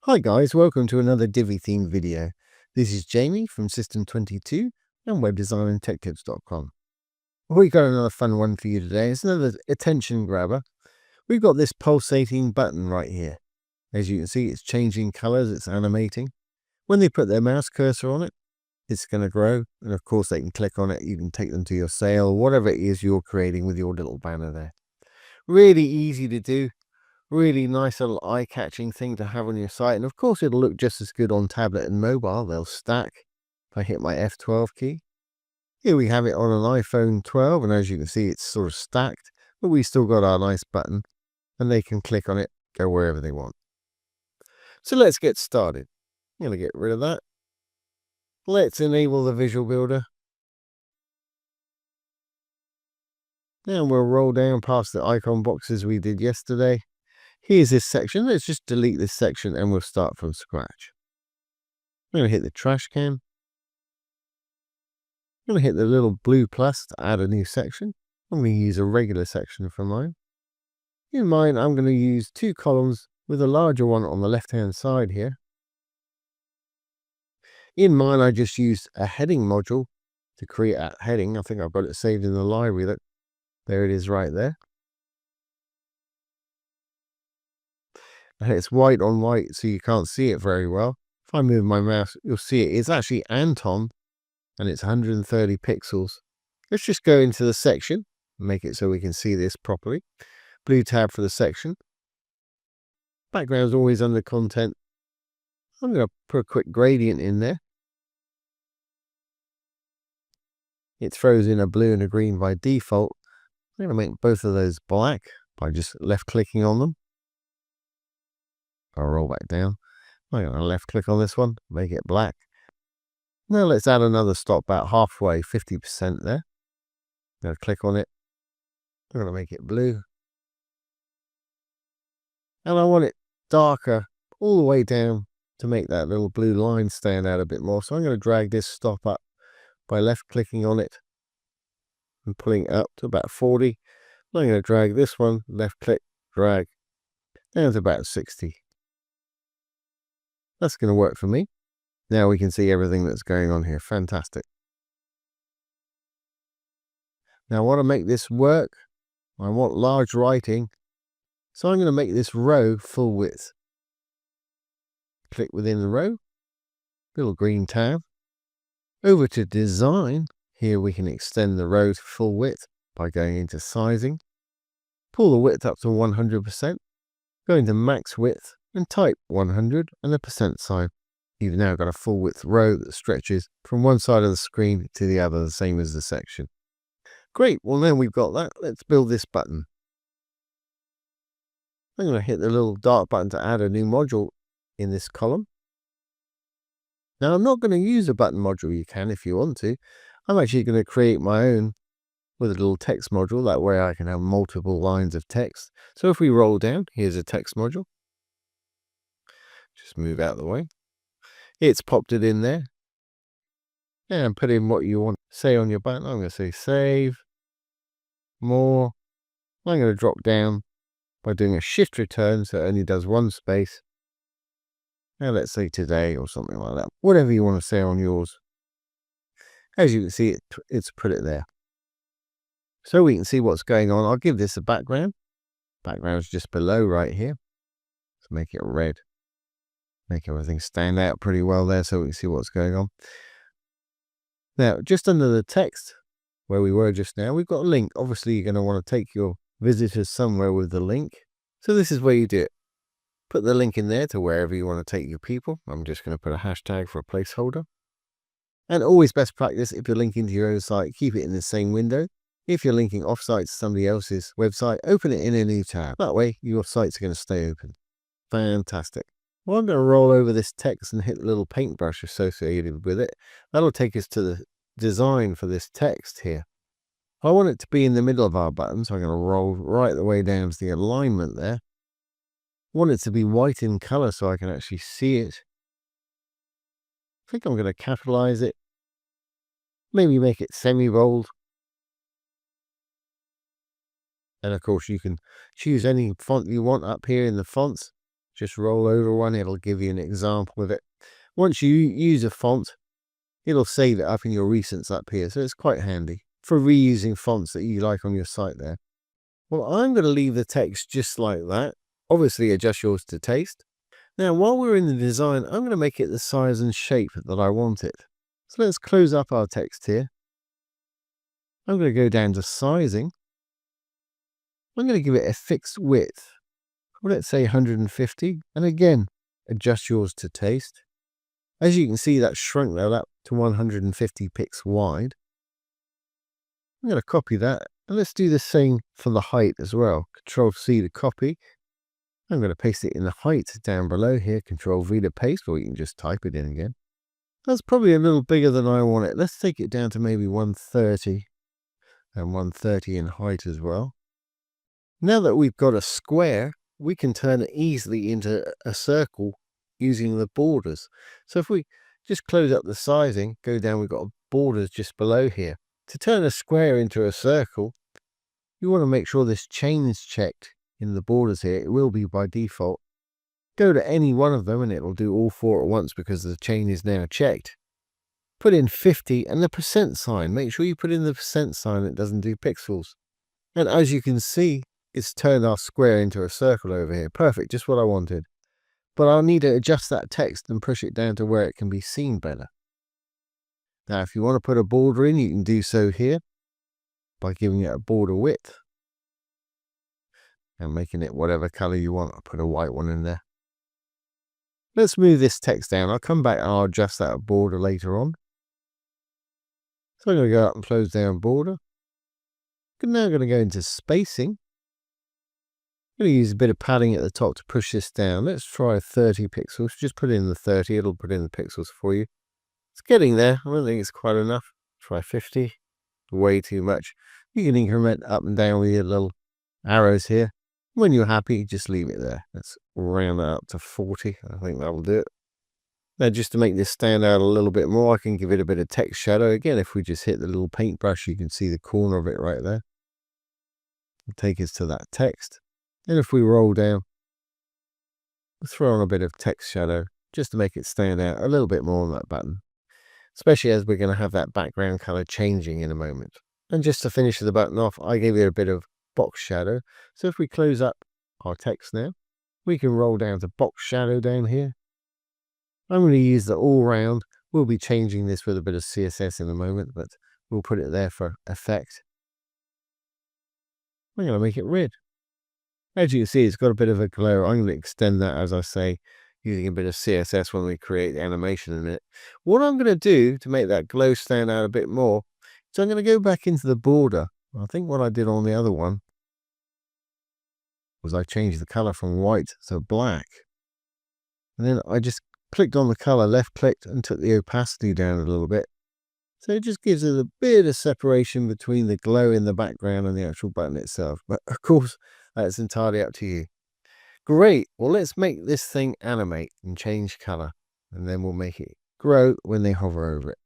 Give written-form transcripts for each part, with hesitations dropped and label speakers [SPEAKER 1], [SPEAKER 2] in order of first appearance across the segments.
[SPEAKER 1] Hi guys, welcome to another Divi themed video. This is Jamie from System22 and webdesignandtechtips.com. We got another fun one for you today. It's another attention grabber. We've got this pulsating button right here. As you can see, it's changing colors, it's animating. When they put their mouse cursor on it, it's going to grow. And of course, they can click on it. You can take them to your sale, whatever it is you're creating with your little banner there. Really easy to do. Really nice little eye-catching thing to have on your site, and of course it'll look just as good on tablet and mobile. They'll stack. If I hit my F12 key, here we have it on an iPhone 12, and as you can see it's sort of stacked, but we still got our nice button and they can click on it, go wherever they want. So let's get started. I'm going to get rid of that. Let's enable the visual builder. And we'll roll down past the icon boxes we did yesterday. Here's this section. Let's just delete this section and we'll start from scratch. I'm going to hit the trash can. I'm going to hit the little blue plus to add a new section. I'm going to use a regular section for mine. In mine, I'm going to use 2 columns with a larger one on the left-hand side here. In mine, I just used a heading module to create a heading. I think I've got it saved in the library. Look, there it is right there. And it's white on white, so you can't see it very well. If I move my mouse, you'll see it. It's actually Anton, and it's 130 pixels. Let's just go into the section, make it so we can see this properly. Blue tab for the section. Background is always under content. I'm going to put a quick gradient in there. It throws in a blue and a green by default. I'm going to make both of those black by just left clicking on them. I'll roll back down. I'm going to left click on this one, make it black. Now let's add another stop about halfway, 50% there. I'm going to click on it. I'm going to make it blue. And I want it darker all the way down to make that little blue line stand out a bit more. So I'm going to drag this stop up by left clicking on it and pulling it up to about 40. I'm going to drag this one, left click, drag down to about 60. That's going to work for me. Now we can see everything that's going on here. Fantastic. Now I want to make this work. I want large writing. So I'm going to make this row full width. Click within the row. Little green tab. Over to design. Here we can extend the row to full width by going into sizing. Pull the width up to 100%. Go into max width and type 100 and a percent sign. You've now got a full width row that stretches from one side of the screen to the other, the same as the section. Great, well now we've got that, let's build this button. I'm going to hit the little dark button to add a new module in this column. Now I'm not going to use a button module, you can if you want to. I'm actually going to create my own with a little text module, that way I can have multiple lines of text. So if we roll down, here's a text module. Just move out of the way. It's popped it in there. And put in what you want to say on your button. I'm going to say save, more. I'm going to drop down by doing a shift return so it only does one space. Now let's say today or something like that. Whatever you want to say on yours. As you can see, it's put it there. So we can see what's going on. I'll give this a background. Background is just below right here. Let's make it red. Make everything stand out pretty well there so we can see what's going on. Now, just under the text, where we were just now, we've got a link. Obviously, you're going to want to take your visitors somewhere with the link. So this is where you do it. Put the link in there to wherever you want to take your people. I'm just going to put a hashtag for a placeholder. And always best practice, if you're linking to your own site, keep it in the same window. If you're linking offsite to somebody else's website, open it in a new tab. That way, your site's going to stay open. Fantastic. Well, I'm going to roll over this text and hit the little paintbrush associated with it. That'll take us to the design for this text here. I want it to be in the middle of our button, so I'm going to roll right the way down to the alignment there. I want it to be white in color so I can actually see it. I think I'm going to capitalize it. Maybe make it semi-bold. And of course, you can choose any font you want up here in the fonts. just roll over one. It'll give you an example of it. Once you use a font, it'll save it up in your recents up here. So it's quite handy for reusing fonts that you like on your site there. Well, I'm going to leave the text just like that. Obviously, adjust yours to taste. Now, while we're in the design, I'm going to make it the size and shape that I want it. So let's close up our text here. I'm going to go down to sizing. I'm going to give it a fixed width. Let's say 150. And again, adjust yours to taste. As you can see, that shrunk that up to 150 pixels wide. I'm going to copy that. And let's do the same for the height as well. Control C to copy. I'm going to paste it in the height down below here. Control V to paste, or you can just type it in again. That's probably a little bigger than I want it. Let's take it down to maybe 130 and 130 in height as well. Now that we've got a square, we can turn it easily into a circle using the borders. So if we just close up the sizing, go down, we've got borders just below here. To turn a square into a circle, you want to make sure this chain is checked in the borders here. It will be by default. Go to any one of them and it'll do all four at once because the chain is now checked. Put in 50 and the percent sign. Make sure you put in the percent sign. It doesn't do pixels. And as you can see, it's turned our square into a circle over here. Perfect, just what I wanted. But I'll need to adjust that text and push it down to where it can be seen better. Now, if you want to put a border in, you can do so here by giving it a border width and making it whatever color you want. I'll put a white one in there. Let's move this text down. I'll come back and I'll adjust that border later on. So I'm going to go up and close down border. Now I'm going to go into spacing. I'm going to use a bit of padding at the top to push this down. Let's try 30 pixels. Just put in the 30. It'll put in the pixels for you. It's getting there. I don't think it's quite enough. Try 50. Way too much. You can increment up and down with your little arrows here. When you're happy, just leave it there. Let's round that up to 40. I think that will do it. Now, just to make this stand out a little bit more, I can give it a bit of text shadow. Again, if we just hit the little paintbrush, you can see the corner of it right there. It'll take us to that text. And if we roll down, we'll throw on a bit of text shadow just to make it stand out a little bit more on that button. Especially as we're going to have that background color changing in a moment. And just to finish the button off, I gave it a bit of box shadow. So if we close up our text now, we can roll down to box shadow down here. I'm going to use the all round. We'll be changing this with a bit of CSS in a moment, but we'll put it there for effect. I'm going to make it red. As you can see, it's got a bit of a glow. I'm going to extend that, as I say, using a bit of CSS when we create the animation in it. What I'm going to do to make that glow stand out a bit more, so I'm going to go back into the border. I think what I did on the other one was I changed the color from white to black. And then I just clicked on the color, left clicked, and took the opacity down a little bit. So it just gives it a bit of separation between the glow in the background and the actual button itself. But of course, that's entirely up to you. Great. Well, let's make this thing animate and change color. And then we'll make it grow when they hover over it.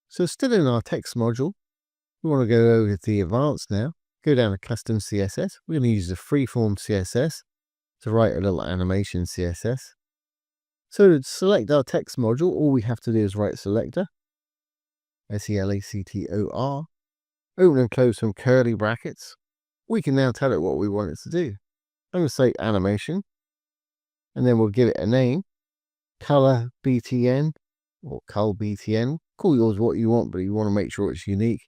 [SPEAKER 1] So still in our text module, we want to go over to the advanced now. Go down to custom CSS. We're going to use the freeform CSS to write a little animation CSS. So to select our text module, all we have to do is write selector. SELECTOR. Open and close some curly brackets. We can now tell it what we want it to do. I'm going to say animation. And then we'll give it a name. colbtn or colbtn. Call yours what you want, but you want to make sure it's unique.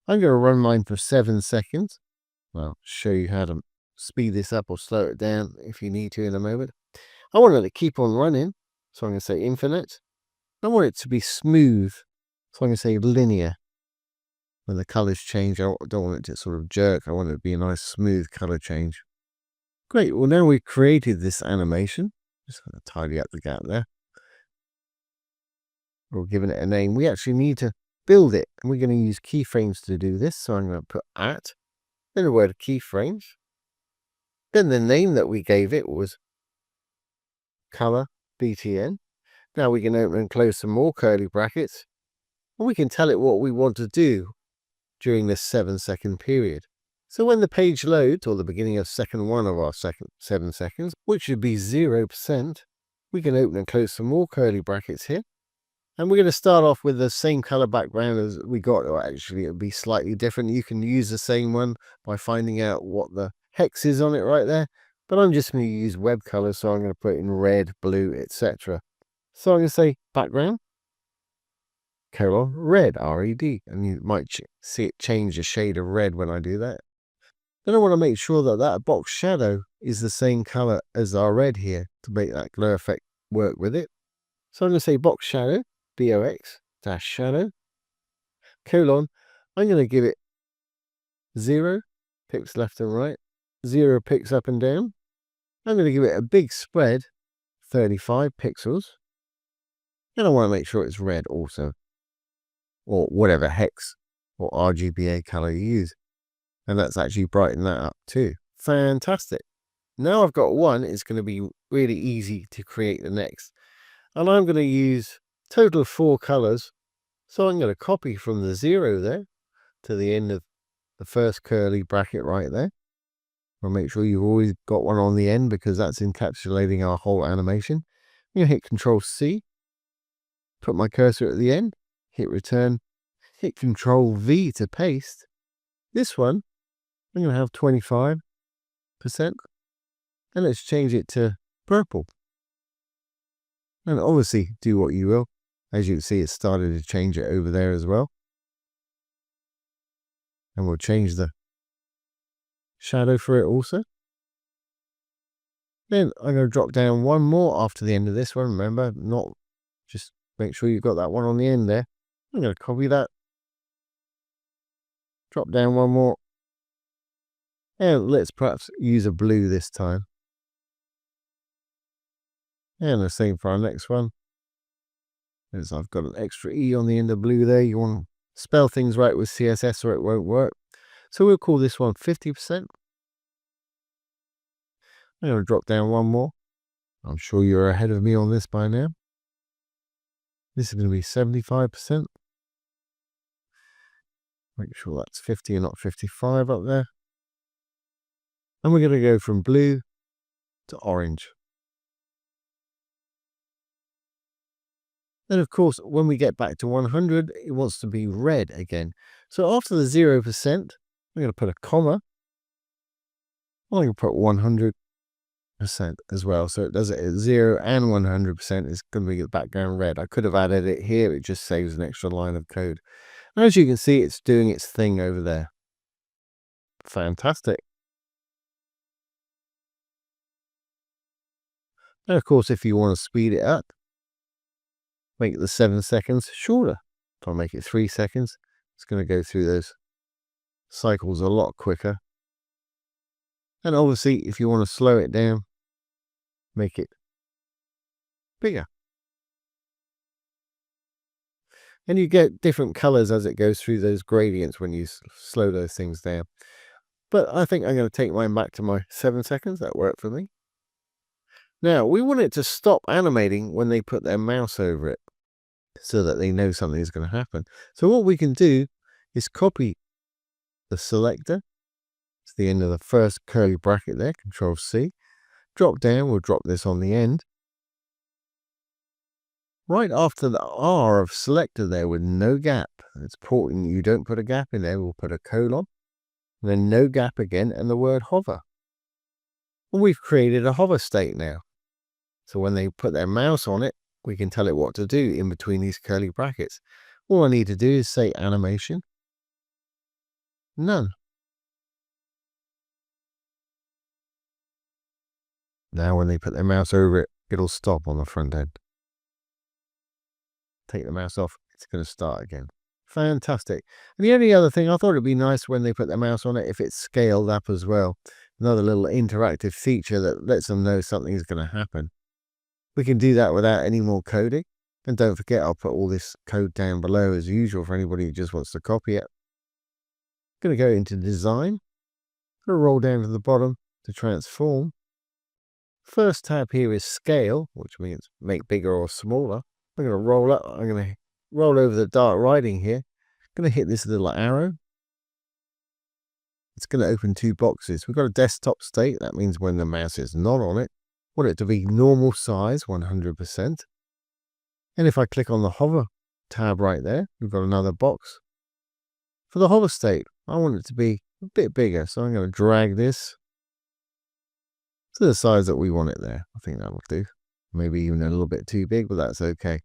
[SPEAKER 1] I'm going to run mine for 7 seconds. I'll show you how to speed this up or slow it down if you need to in a moment. I want it to keep on running. So I'm going to say infinite. I want it to be smooth. So I'm going to say linear. When the colors change, I don't want it to sort of jerk. I want it to be a nice smooth color change. Great. Well, now we've created this animation. Just going to tidy up the gap there. We're giving it a name. We actually need to build it. And we're going to use keyframes to do this. So I'm going to put at, then a word keyframes. Then the name that we gave it was color BTN. Now we can open and close some more curly brackets. And we can tell it what we want to do during this 7-second period. So when the page loads, or the beginning of second one of our 7 seconds, which should be 0%, we can open and close some more curly brackets here. And we're going to start off with the same color background as we got, or actually it'll be slightly different. You can use the same one by finding out what the hex is on it right there. But I'm just going to use web colors, so I'm going to put in red, blue, etc. So I'm going to say background, colon, red, R-E-D. And you might see it change the shade of red when I do that. Then I want to make sure that that box shadow is the same color as our red here to make that glare effect work with it. So I'm going to say box shadow, box dash shadow, colon. I'm going to give it 0 picks left and right, 0 picks up and down. I'm going to give it a big spread, 35 pixels. And I want to make sure it's red also, or whatever hex or RGBA color you use. And let's actually brighten that up too. Fantastic. Now I've got one, it's going to be really easy to create the next. And I'm going to use total of 4 colors. So I'm going to copy from the 0 there to the end of the first curly bracket right there. I'll make sure you've always got one on the end, because that's encapsulating our whole animation. I'm going to hit Control C, put my cursor at the end, hit return, hit Control V to paste. This one, I'm going to have 25%, and let's change it to purple. And obviously do what you will. As you can see, it started to change it over there as well. And we'll change the shadow for it also. Then I'm going to drop down one more after the end of this one. Remember, not just make sure you've got that one on the end there. I'm going to copy that. Drop down one more. And let's perhaps use a blue this time. And the same for our next one. As I've got an extra E on the end of blue there. You want to spell things right with CSS or it won't work. So we'll call this one 50%. I'm going to drop down one more. I'm sure you're ahead of me on this by now. This is going to be 75%. Make sure that's 50 and not 55 up there. And we're going to go from blue to orange. Then, of course, when we get back to 100, it wants to be red again. So after the 0%, I'm going to put a comma. I'm going to put 100% as well. So it does it at 0 and 100%. It's going to be the background red. I could have added it here. It just saves an extra line of code. And as you can see, it's doing its thing over there. Fantastic. And of course, if you want to speed it up, make the 7 seconds shorter. If I make it 3 seconds, it's going to go through those cycles a lot quicker. And obviously, if you want to slow it down, make it bigger. And you get different colors as it goes through those gradients when you slow those things down. But I think I'm going to take mine back to my 7 seconds. That worked for me. Now, we want it to stop animating when they put their mouse over it, so that they know something is going to happen. So what we can do is copy the selector. It's the end of the first curly bracket there, Control C. Drop down, we'll drop this on the end. Right after the R of selector there with no gap. It's important you don't put a gap in there. We'll put a colon, and then no gap again, and the word hover. And we've created a hover state now. So when they put their mouse on it, we can tell it what to do in between these curly brackets. All I need to do is say animation, none. Now when they put their mouse over it, it'll stop on the front end. Take the mouse off, it's going to start again. Fantastic. And the only other thing, I thought it'd be nice when they put their mouse on it if it's scaled up as well. Another little interactive feature that lets them know something is going to happen. We can do that without any more coding. And don't forget, I'll put all this code down below as usual for anybody who just wants to copy it. I'm going to go into design. I'm going to roll down to the bottom to transform. First tab here is scale, which means make bigger or smaller. I'm going to roll up. I'm going to roll over the dark writing here. I'm going to hit this little arrow. it's going to open two boxes. We've got a desktop state. That means when the mouse is not on it. I want it to be normal size, 100%. And if I click on the hover tab right there, we've got another box. For the hover state, I want it to be a bit bigger. So I'm going to drag this to the size that we want it there. I think that will do. Maybe even a little bit too big, but that's okay.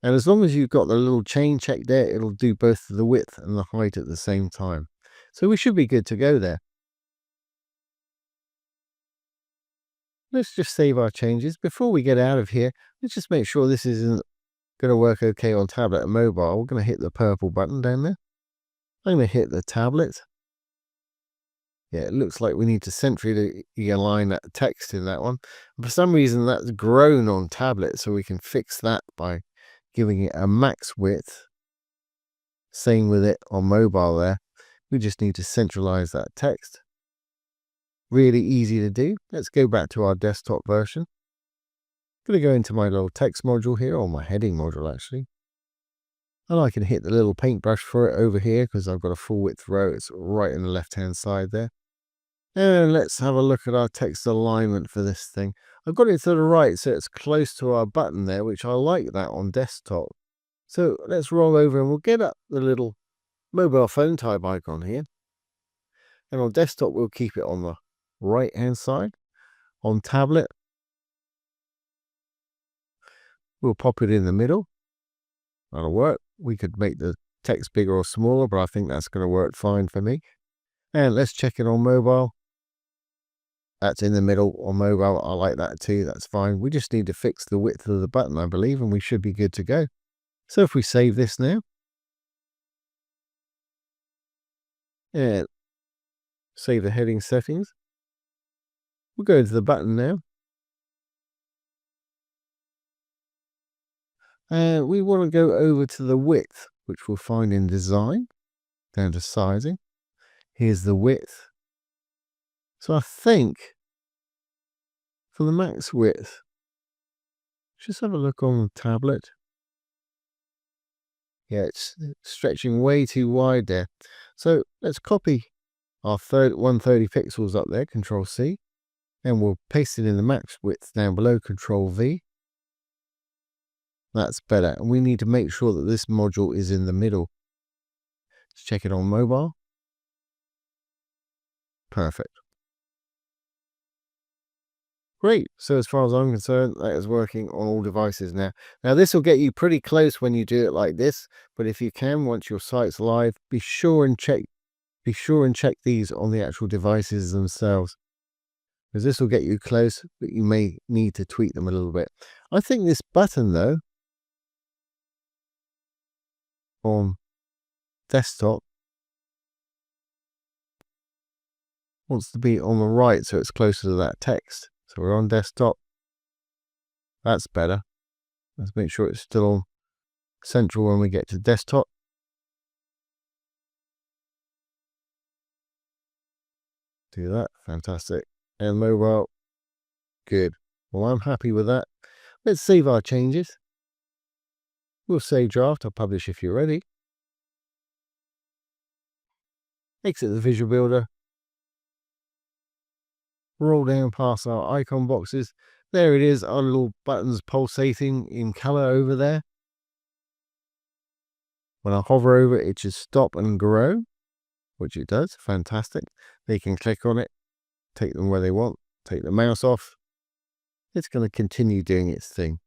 [SPEAKER 1] And as long as you've got the little chain check there, it'll do both the width and the height at the same time. So we should be good to go there. Let's just save our changes. Before we get out of here, let's just make sure this isn't going to work okay on tablet and mobile. We're going to hit the purple button down there. I'm going to hit the tablet. Yeah, it looks like we need to centrally align that text in that one. For some reason, that's grown on tablet, so we can fix that by giving it a max width. Same with it on mobile there. We just need to centralize that text. Really easy to do. Let's go back to our desktop version. I'm going to go into my little text module here, or my heading module actually. And I can hit the little paintbrush for it over here because I've got a full width row. It's right in the left-hand side there. And let's have a look at our text alignment for this thing. I've got it to the right, so it's close to our button there, which I like that on desktop. So let's roll over and we'll get up the little mobile phone type icon here. And on desktop, we'll keep it on the right-hand side. On tablet, we'll pop it in the middle. That'll work. We could make the text bigger or smaller, but I think that's going to work fine for me. And let's check it on mobile. That's in the middle on mobile. I like that too. That's fine. We just need to fix the width of the button, I believe, and we should be good to go. So if we save this now, and save the heading settings, we'll go to the button now. And we want to go over to the width, which we'll find in design, down to sizing. Here's the width. So I think for the max width, just have a look on the tablet. Yeah, it's stretching way too wide there. So let's copy our 130 pixels up there, Control C, and we'll paste it in the max width down below, Control V. That's better. And we need to make sure that this module is in the middle. Let's check it on mobile. Perfect. Great. So as far as I'm concerned, that is working on all devices now. Now this will get you pretty close when you do it like this, but if you can, once your site's live, be sure and check these on the actual devices themselves, because this will get you close, but you may need to tweak them a little bit. I think this button though, on desktop, wants to be on the right so it's closer to that text. So we're on desktop. That's better. Let's make sure it's still on central when we get to desktop. Do that. Fantastic. And mobile. Good. Well, I'm happy with that. Let's save our changes. We'll save draft. I'll publish if you're ready. Exit the visual builder. Roll down past our icon boxes. There it is, our little buttons pulsating in color over there. When I hover over it, it should stop and grow, which it does. Fantastic. They can click on it, take them where they want, take the mouse off. It's going to continue doing its thing.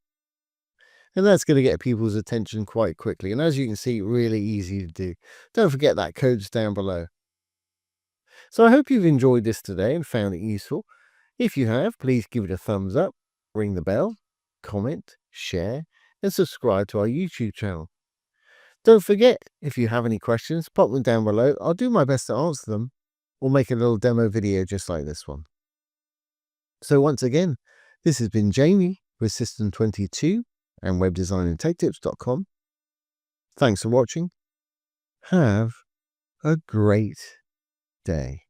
[SPEAKER 1] And that's going to get people's attention quite quickly. And as you can see, really easy to do. Don't forget that code's down below. So I hope you've enjoyed this today and found it useful. If you have, please give it a thumbs up, ring the bell, comment, share, and subscribe to our YouTube channel. Don't forget, if you have any questions, pop them down below. I'll do my best to answer them, or make a little demo video just like this one. So once again, this has been Jamie with System22 and webdesignandtechtips.com. Thanks for watching. Have a great day.